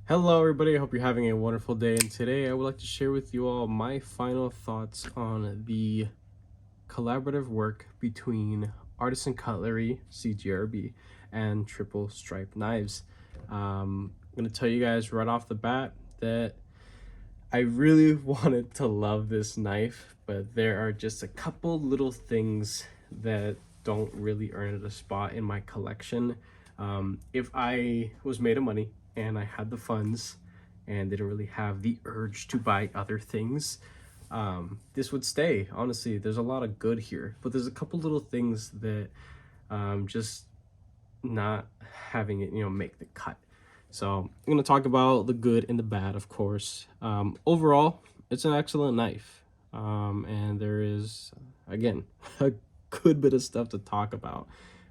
Hello everybody, I hope you're having a wonderful day, and today I would like to share with you all my final thoughts on the collaborative work between Artisan Cutlery, CGRB, and Triple Stripe Knives. I'm going to tell you guys right off the bat that I really wanted to love this knife, but there are just a couple little things that don't really earn it a spot in my collection. If I was made of money and I had the funds and didn't really have the urge to buy other things, this would stay. Honestly, there's a lot of good here, but there's a couple little things that just not having it, make the cut. So I'm going to talk about the good and the bad, of course. Overall, it's an excellent knife. And there is, again, a good bit of stuff to talk about.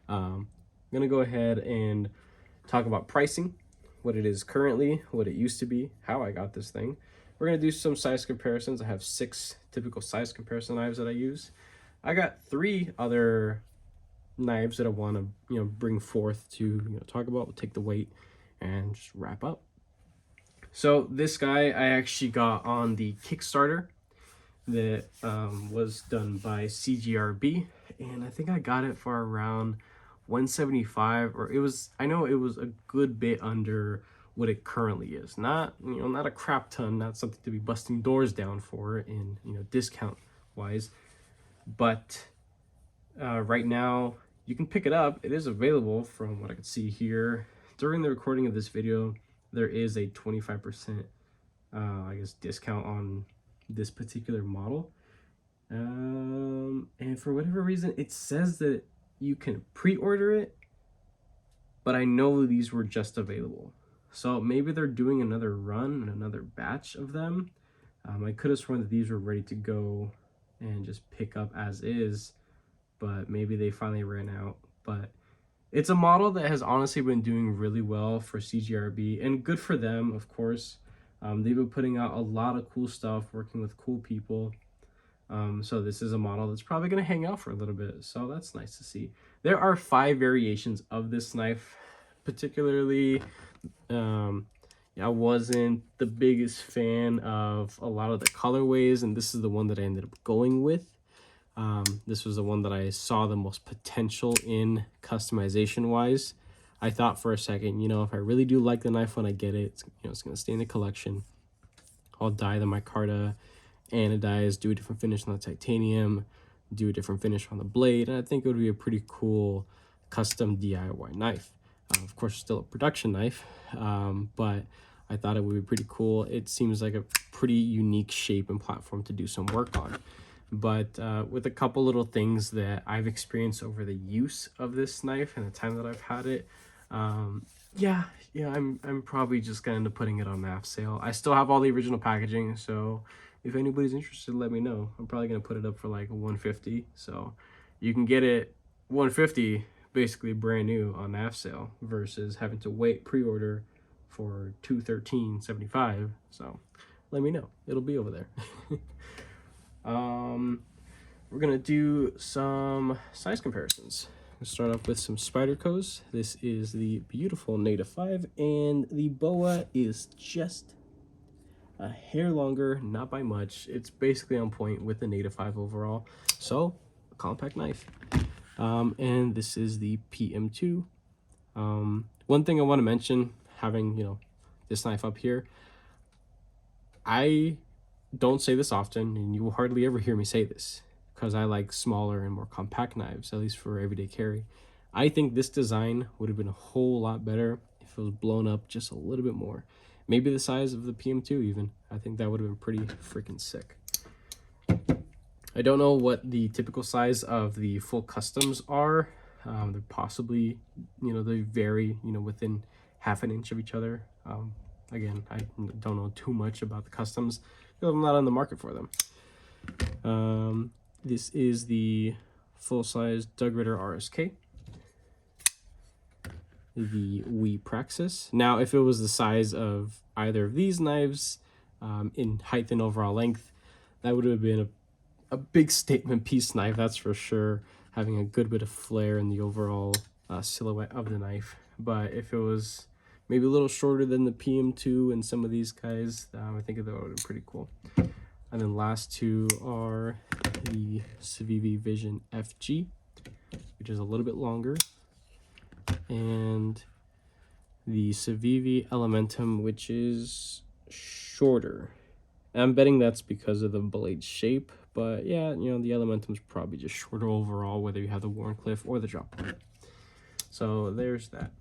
I'm going to go ahead and talk about pricing, what it is currently, what it used to be, how I got this thing. We're going to do some size comparisons. I have 6 typical size comparison knives that I use. I got 3 other knives that I want to bring forth to talk about. We'll take the weight and just wrap up. So this guy I actually got on the Kickstarter that was done by CGRB, and I think I got it for around 175, or I know it was a good bit under what it currently is. Not not a crap ton, not something to be busting doors down for in discount wise, but right now you can pick it up. It is available from what I can see here. During the recording of this video, there is a 25% I guess discount on this particular model. And for whatever reason, it says that you can pre-order it, but I know these were just available. So maybe they're doing another run and another batch of them. I could have sworn that these were ready to go and just pick up as is, but maybe they finally ran out. But it's a model that has honestly been doing really well for CGRB, and good for them, of course. They've been putting out a lot of cool stuff, working with cool people. So this is a model that's probably going to hang out for a little bit, so that's nice to see. There are 5 variations of this knife. Particularly, I wasn't the biggest fan of a lot of the colorways, and this is the one that I ended up going with. This was the one that I saw the most potential in customization wise. I thought for a second, if I really do like the knife when I get it, it's going to stay in the collection. I'll dye the micarta, anodize, do a different finish on the titanium, do a different finish on the blade, and I think it would be a pretty cool custom DIY knife. Of course, still a production knife, but I thought it would be pretty cool. It seems like a pretty unique shape and platform to do some work on. But with a couple little things that I've experienced over the use of this knife and the time that I've had it, yeah, I'm probably just gonna end up putting it on MAF sale. I still have all the original packaging, so if anybody's interested, let me know. I'm probably gonna put it up for like 150, so you can get it 150 basically brand new on MAF sale versus having to wait pre-order for 213.75. So let me know, it'll be over there. We're gonna do some size comparisons. We'll start off with some Spydercos. This is the beautiful Native 5, and the boa is just a hair longer, not by much. It's basically on point with the Native 5 overall. So, a compact knife. And this is the PM2. One thing I want to mention, having this knife up here, I don't say this often, and you will hardly ever hear me say this, because I like smaller and more compact knives, at least for everyday carry. I think this design would have been a whole lot better if it was blown up just a little bit more. Maybe the size of the PM2 even. I think that would have been pretty freaking sick. I don't know what the typical size of the full customs are. They're possibly, they vary, within half an inch of each other. Again, I don't know too much about the customs because I'm not on the market for them. This is the full-size Doug Ritter RSK. The Wee Praxis. Now, if it was the size of either of these knives, in height and overall length, that would have been a big statement piece knife, that's for sure, having a good bit of flair in the overall silhouette of the knife. But if it was maybe a little shorter than the PM2 and some of these guys. I think that would be pretty cool. And then last two are the Civivi Vision FG, which is a little bit longer, and the Civivi Elementum, which is shorter. I'm betting that's because of the blade shape, but yeah, you know, the Elementum's probably just shorter overall, whether you have the Wharncliffe or the drop point. So there's that.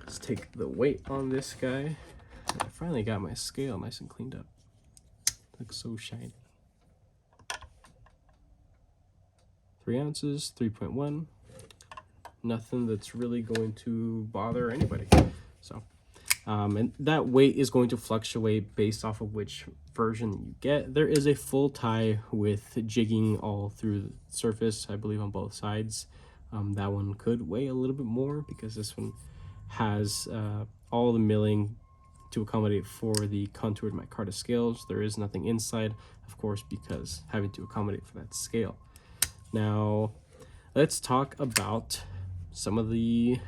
Let's take the weight on this guy. I finally got my scale nice and cleaned up. Looks so shiny. 3 ounces, 3.1. Nothing that's really going to bother anybody. So, and that weight is going to fluctuate based off of which version you get. There is a full tie with jigging all through the surface, I believe, on both sides. That one could weigh a little bit more because this one has all the milling to accommodate for the contoured micarta scales. There is nothing inside, of course, because having to accommodate for that scale. Now, let's talk about some of the,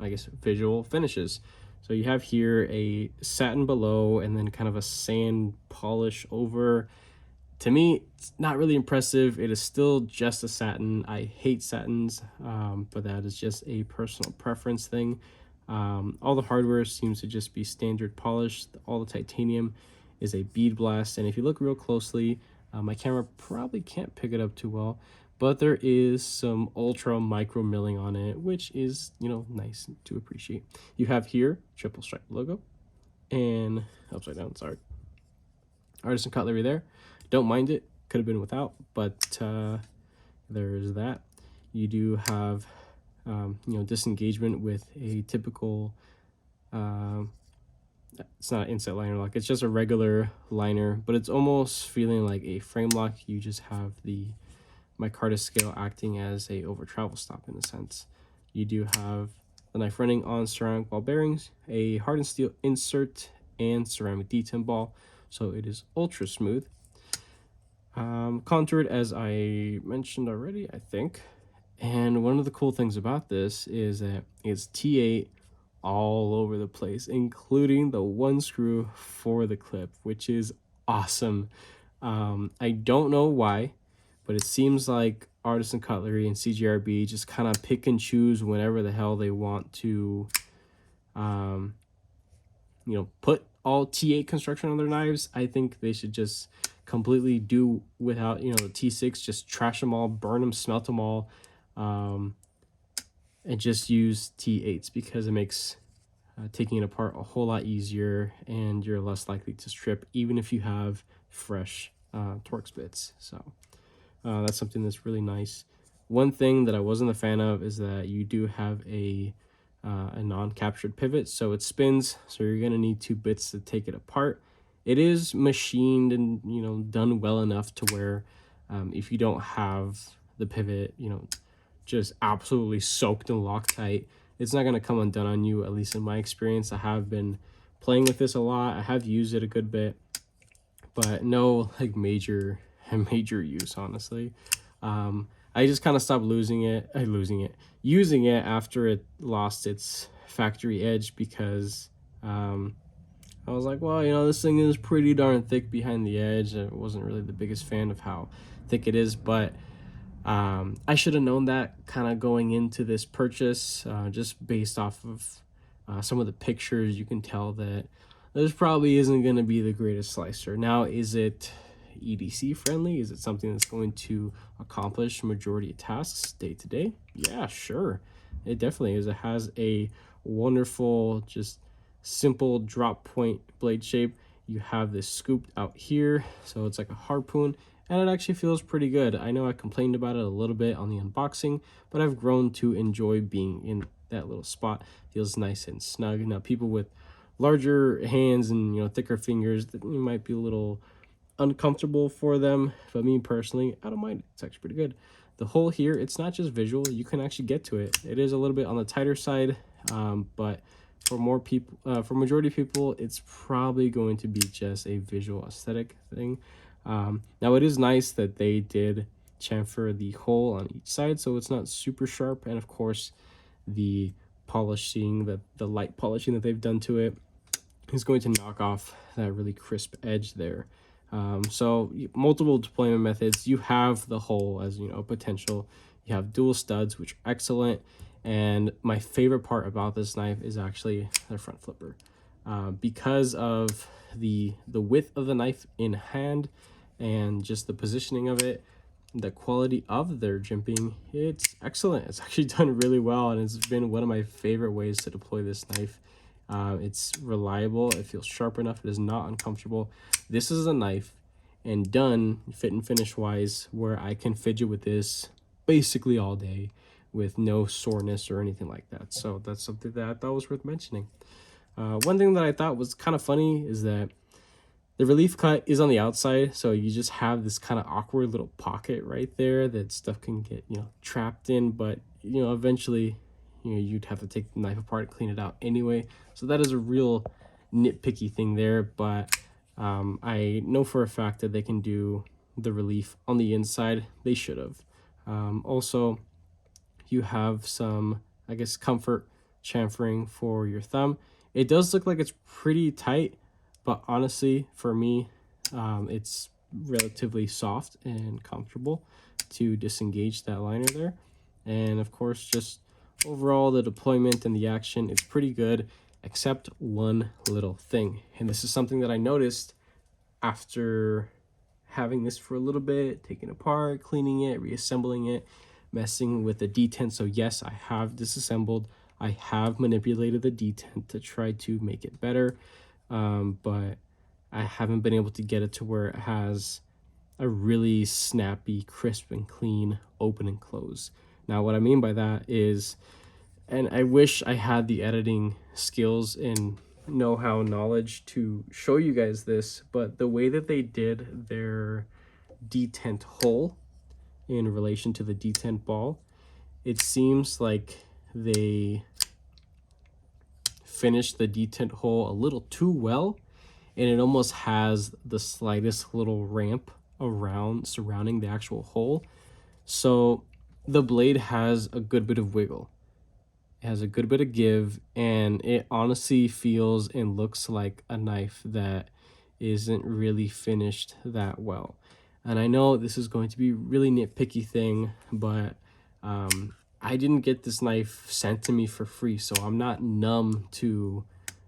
I guess, visual finishes. So you have here a satin below and then kind of a sand polish over. To me, it's not really impressive. It is still just a satin. I hate satins, but that is just a personal preference thing. All the hardware seems to just be standard polished. All the titanium is a bead blast, and if you look real closely, my camera probably can't pick it up too well, but there is some ultra micro milling on it, which is, you know, nice to appreciate. You have here triple stripe logo and upside down, sorry, artisan cutlery there. Don't mind it, could have been without, but there's that. You do have you know, disengagement with a typical it's not an inset liner lock, it's just a regular liner, but it's almost feeling like a frame lock. You just have the micarta scale acting as a over travel stop in a sense. You do have the knife running on ceramic ball bearings, a hardened steel insert, and ceramic detent ball, so it is ultra smooth. Contoured, as I mentioned already, I think. And one of the cool things about this is that it's T8 all over the place, including the one screw for the clip, which is awesome. I don't know why, but it seems like Artisan Cutlery and CGRB just kind of pick and choose whenever the hell they want to, you know, put all T8 construction on their knives. I think they should just completely do without, you know, the T6, just trash them all, burn them, smelt them all, and just use T8s because it makes taking it apart a whole lot easier, and you're less likely to strip even if you have fresh Torx bits. So that's something that's really nice. One thing that I wasn't a fan of is that you do have a non-captured pivot, so it spins, so you're going to need 2 bits to take it apart. It is machined and, you know, done well enough to where if you don't have the pivot, you know, just absolutely soaked and Loctite, it's not going to come undone on you, at least in my experience. I have been playing with this a lot. I have used it a good bit, but no like major use, honestly. I just kind of stopped using it after it lost its factory edge because I was like, well, you know, this thing is pretty darn thick behind the edge. I wasn't really the biggest fan of how thick it is, but I should have known that kind of going into this purchase, just based off of some of the pictures. You can tell that this probably isn't going to be the greatest slicer. Now, is it EDC friendly? Is it something that's going to accomplish majority of tasks day to day? Yeah, sure. It definitely is. It has a wonderful, just simple drop point blade shape. You have this scooped out here, so it's like a harpoon, and it actually feels pretty good. I know I complained about it a little bit on the unboxing, but I've grown to enjoy being in that little spot. Feels nice and snug. Now, people with larger hands and, you know, thicker fingers, that might be a little uncomfortable for them, but me personally, I don't mind. It's actually pretty good. The hole here, it's not just visual, you can actually get to it. It is a little bit on the tighter side, but for more people, for majority of people, it's probably going to be just a visual aesthetic thing. Now, it is nice that they did chamfer the hole on each side, so it's not super sharp, and of course the polishing, the light polishing that they've done to it is going to knock off that really crisp edge there. So multiple deployment methods. You have the hole as, you know, potential. You have dual studs, which are excellent. And my favorite part about this knife is actually the front flipper. Because of the width of the knife in hand and just the positioning of it, the quality of their jimping, it's excellent. It's actually done really well, and it's been one of my favorite ways to deploy this knife. It's reliable, it feels sharp enough, it is not uncomfortable. This is a knife and done fit and finish wise where I can fidget with this basically all day with no soreness or anything like that. So that's something that I thought was worth mentioning. One thing that I thought was kind of funny is that the relief cut is on the outside, so you just have this kind of awkward little pocket right there that stuff can get, you know, trapped in, but, you know, eventually, you know, you'd have to take the knife apart and clean it out anyway. So that is a real nitpicky thing there, but I know for a fact that they can do the relief on the inside. They should have. Also, you have some, I guess, comfort chamfering for your thumb. It does look like it's pretty tight, but honestly, for me, it's relatively soft and comfortable to disengage that liner there. And of course, just overall, the deployment and the action, it's pretty good, except one little thing. And this is something that I noticed after having this for a little bit, taking it apart, cleaning it, reassembling it, messing with the detent. So yes, I have disassembled. I have manipulated the detent to try to make it better, but I haven't been able to get it to where it has a really snappy, crisp, and clean open and close. Now, what I mean by that is, and I wish I had the editing skills and know-how knowledge to show you guys this, but the way that they did their detent hole in relation to the detent ball, it seems like they finished the detent hole a little too well, and it almost has the slightest little ramp around surrounding the actual hole. So the blade has a good bit of wiggle. It has a good bit of give, and it honestly feels and looks like a knife that isn't really finished that well. And I know this is going to be a really nitpicky thing, but I didn't get this knife sent to me for free, so I'm not numb to,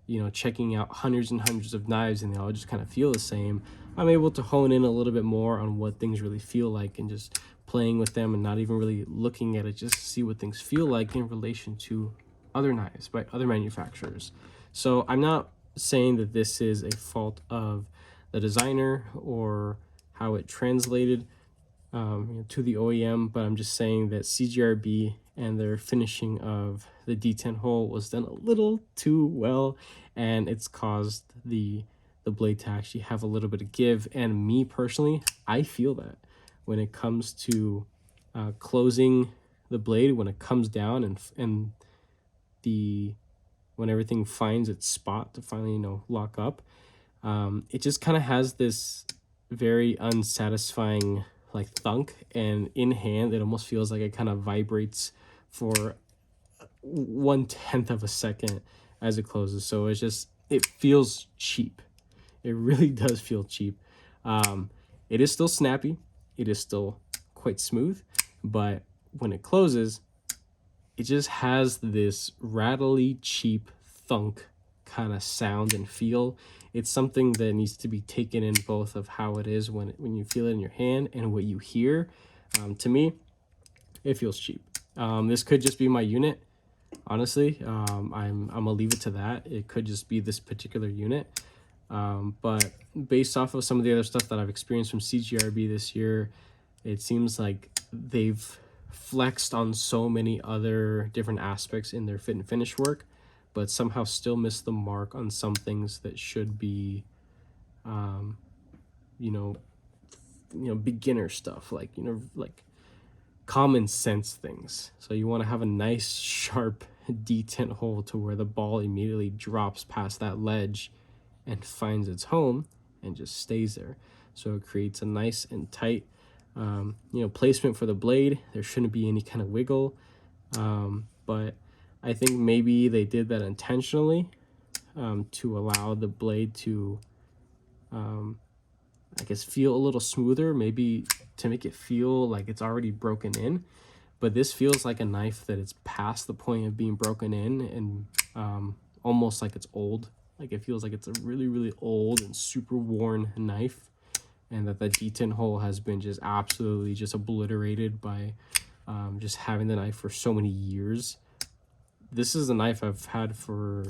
you know, checking out hundreds and hundreds of knives and they all just kind of feel the same. I'm able to hone in a little bit more on what things really feel like and just playing with them and not even really looking at it, just to see what things feel like in relation to other knives by other manufacturers. So I'm not saying that this is a fault of the designer or how it translated to the OEM, but I'm just saying that CGRB and their finishing of the detent hole was done a little too well, and it's caused the blade to actually have a little bit of give. And me personally, I feel that when it comes to closing the blade, when it comes down and when everything finds its spot to finally, you know, lock up, it just kind of has this very unsatisfying like thunk, and in hand it almost feels like it kind of vibrates for 1/10 of a second as it closes. So it's just, it feels cheap. It really does feel cheap. It is still snappy, it is still quite smooth, but when it closes, it just has this rattly cheap thunk kind of sound and feel. It's something that needs to be taken in both of how it is when you feel it in your hand and what you hear. To me, it feels cheap. This could just be my unit, honestly. I'm gonna leave it to that. It could just be this particular unit. But based off of some of the other stuff that I've experienced from CGRB this year, it seems like they've flexed on so many other different aspects in their fit and finish work, but somehow still missed the mark on some things that should be, you know, beginner stuff, like, you know, like common sense things. So you want to have a nice sharp detent hole to where the ball immediately drops past that ledge and finds its home and just stays there. So it creates a nice and tight, you know, placement for the blade. There shouldn't be any kind of wiggle, but I think maybe they did that intentionally to allow the blade to, I guess, feel a little smoother, maybe to make it feel like it's already broken in. But this feels like a knife that it's past the point of being broken in, and almost like it's old. Like it feels like it's a really, really old and super worn knife, and that the detent hole has been just absolutely just obliterated by just having the knife for so many years. This is a knife I've had for,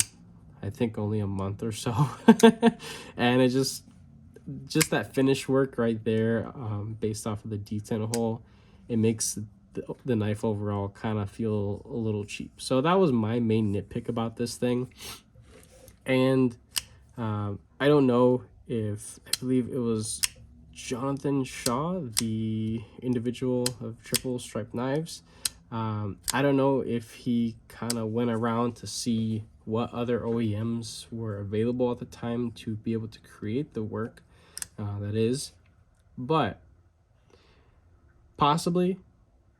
I think, only a month or so. And it just that finish work right there, based off of the detent hole, it makes the knife overall kind of feel a little cheap. So that was my main nitpick about this thing. And I don't know if, I believe it was Jonathan Shaw, the individual of Triple Stripe Knives. I don't know if he kind of went around to see what other OEMs were available at the time to be able to create the work that is, but possibly,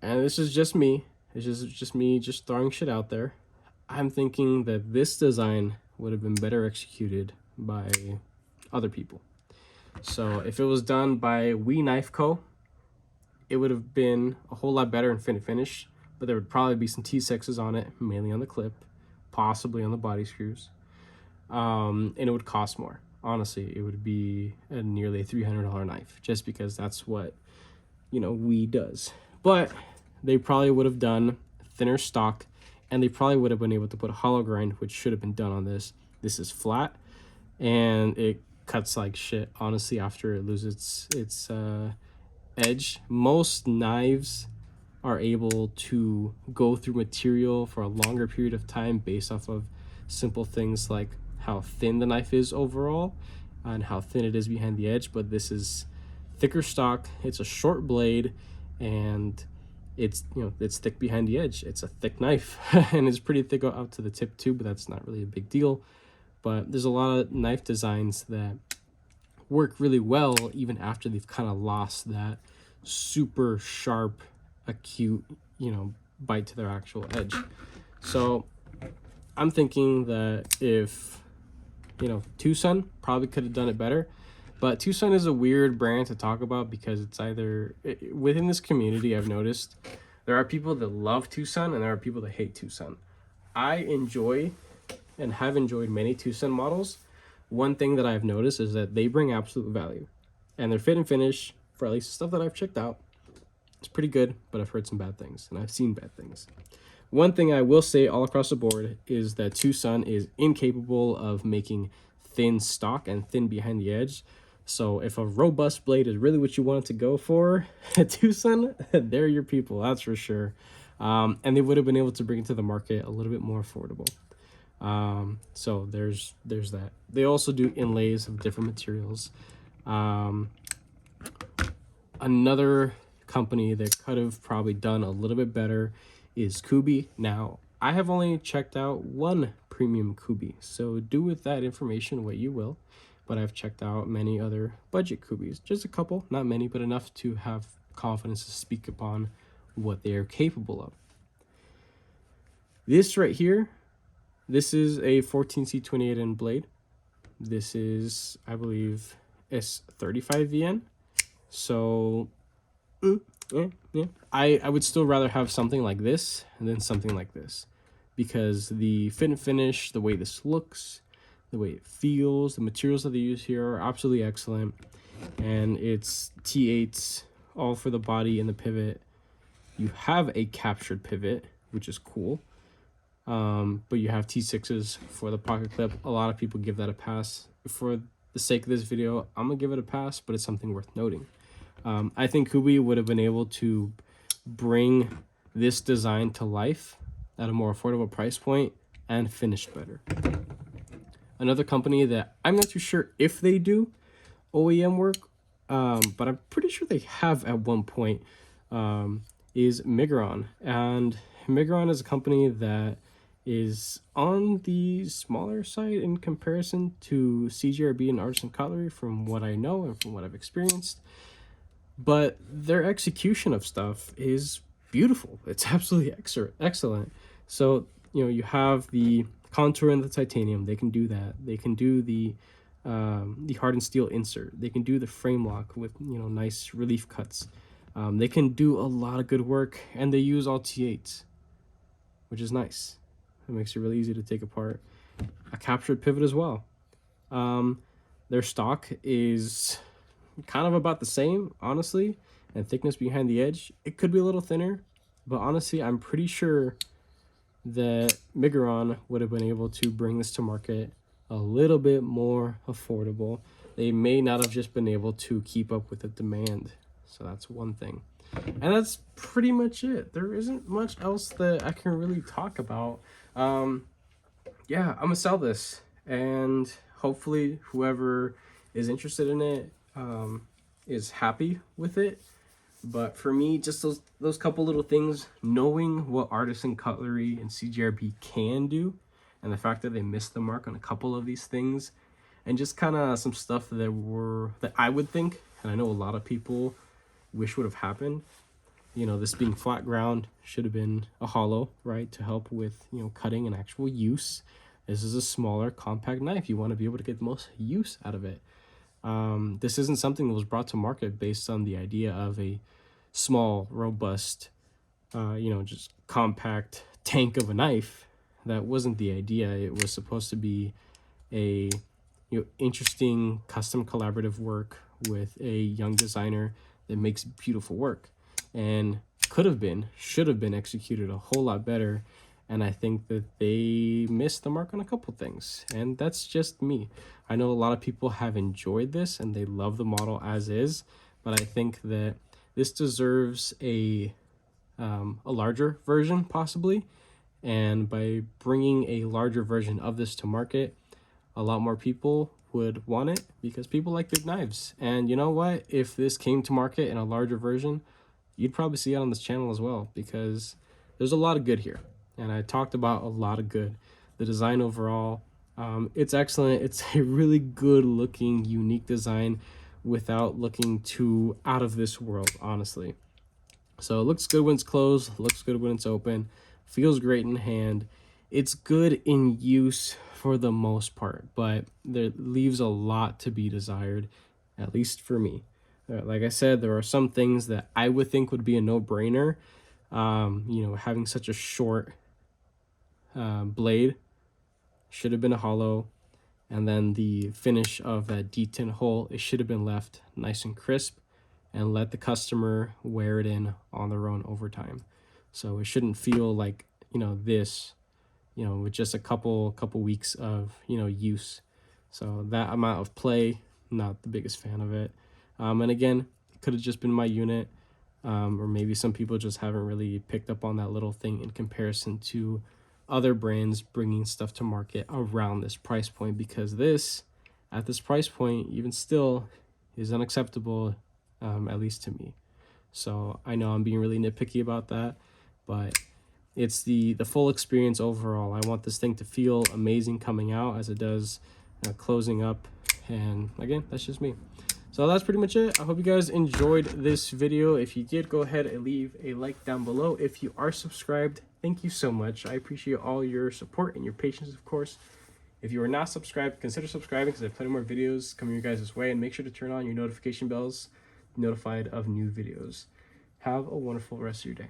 and this is just me, it's just me just throwing shit out there, I'm thinking that this design would have been better executed by other people. So if it was done by We Knife Co., it would have been a whole lot better in fit and finish, but there would probably be some T6s on it, mainly on the clip, possibly on the body screws, and it would cost more. Honestly, it would be a nearly $300 knife, just because that's what, We does. But they probably would have done thinner stock, and they probably would have been able to put a hollow grind, which should have been done on this. This is flat, and it cuts like shit, honestly, after it loses its edge. Most knives are able to go through material for a longer period of time based off of simple things like how thin the knife is overall and how thin it is behind the edge. But this is thicker stock, it's a short blade, and it's it's thick behind the edge. It's a thick knife and it's pretty thick out to the tip too, but that's not really a big deal. But there's a lot of knife designs that work really well even after they've kind of lost that super sharp, acute, bite to their actual edge. So I'm thinking that if, Tucson probably could have done it better. But Tucson is a weird brand to talk about because it's either, within this community, I've noticed there are people that love Tucson and there are people that hate Tucson. I enjoy and have enjoyed many Tucson models. One thing that I've noticed is that they bring absolute value, and their fit and finish, for at least the stuff that I've checked out, it's pretty good, but I've heard some bad things and I've seen bad things. One thing I will say all across the board is that Tucson is incapable of making thin stock and thin behind the edge. So if a robust blade is really what you want it to go for, Tucson, they're your people, that's for sure. And they would have been able to bring it to the market a little bit more affordable. So there's that. They also do inlays of different materials. Another company that could have probably done a little bit better is Kubi. Now, I have only checked out one premium Kubi, so do with that information what you will. But I've checked out many other budget Kubis, just a couple, not many, but enough to have confidence to speak upon what they are capable of. This right here, this is a 14C28N blade. This is, I believe, S35VN. So, yeah. I would still rather have something like this than something like this, because the fit and finish, the way this looks, the way it feels, the materials that they use here are absolutely excellent. And it's T8s all for the body and the pivot. You have a captured pivot, which is cool. But you have T6s for the pocket clip. A lot of people give that a pass. For the sake of this video, I'm gonna give it a pass, but it's something worth noting. I think Kubi would have been able to bring this design to life at a more affordable price point and finish better. Another company that I'm not too sure if they do OEM work, but I'm pretty sure they have at one point, is Migron. And Migron is a company that is on the smaller side in comparison to CGRB and Artisan Cutlery from what I know and from what I've experienced. But their execution of stuff is beautiful. It's absolutely excellent. So you have the contour and the titanium. They can do that. They can do the hardened steel insert. They can do the frame lock with nice relief cuts. They can do a lot of good work, and they use all T8s, which is nice. It makes it really easy to take apart. A captured pivot as well. Their stock is kind of about the same, honestly, and thickness behind the edge. It could be a little thinner, but honestly, I'm pretty sure that Migron would have been able to bring this to market a little bit more affordable. They may not have just been able to keep up with the demand. So that's one thing. And that's pretty much it. There isn't much else that I can really talk about. Yeah, I'm gonna sell this, and hopefully whoever is interested in it is happy with it. But for me, just those couple little things, knowing what Artisan Cutlery and CGRB can do, and the fact that they missed the mark on a couple of these things, and just kind of some stuff that I would think, and I know a lot of people wish would have happened. This being flat ground should have been a hollow, right, to help with cutting and actual use. This is a smaller, compact knife. You want to be able to get the most use out of it. This isn't something that was brought to market based on the idea of a small, robust, just compact tank of a knife. That wasn't the idea. It was supposed to be a interesting custom collaborative work with a young designer that makes beautiful work, and should have been executed a whole lot better. And I think that they missed the mark on a couple things, and that's just me. I know a lot of people have enjoyed this and they love the model as is, but I think that this deserves a larger version possibly. And by bringing a larger version of this to market, a lot more people would want it, because people like big knives. And you know what? If this came to market in a larger version, you'd probably see it on this channel as well, because there's a lot of good here. And I talked about a lot of good. The design overall, it's excellent. It's a really good looking, unique design without looking too out of this world, honestly. So it looks good when it's closed, looks good when it's open, feels great in hand. It's good in use for the most part, but there leaves a lot to be desired, at least for me. Like I said, there are some things that I would think would be a no-brainer. Having such a short blade, should have been a hollow, and then the finish of that detent hole, it should have been left nice and crisp, and let the customer wear it in on their own over time. So it shouldn't feel like this with just a couple weeks of use. So that amount of play, not the biggest fan of it. And again, it could have just been my unit, or maybe some people just haven't really picked up on that little thing in comparison to other brands bringing stuff to market around this price point, because this, at this price point, even still, is unacceptable, at least to me. So I know I'm being really nitpicky about that, but it's the full experience overall. I want this thing to feel amazing coming out as it does closing up. And again, that's just me. So that's pretty much it. I hope you guys enjoyed this video. If you did, go ahead and leave a like down below. If you are subscribed, thank you so much. I appreciate all your support and your patience, of course. If you are not subscribed, consider subscribing, because I have plenty more videos coming your guys' way. And make sure to turn on your notification bells, notified of new videos. Have a wonderful rest of your day.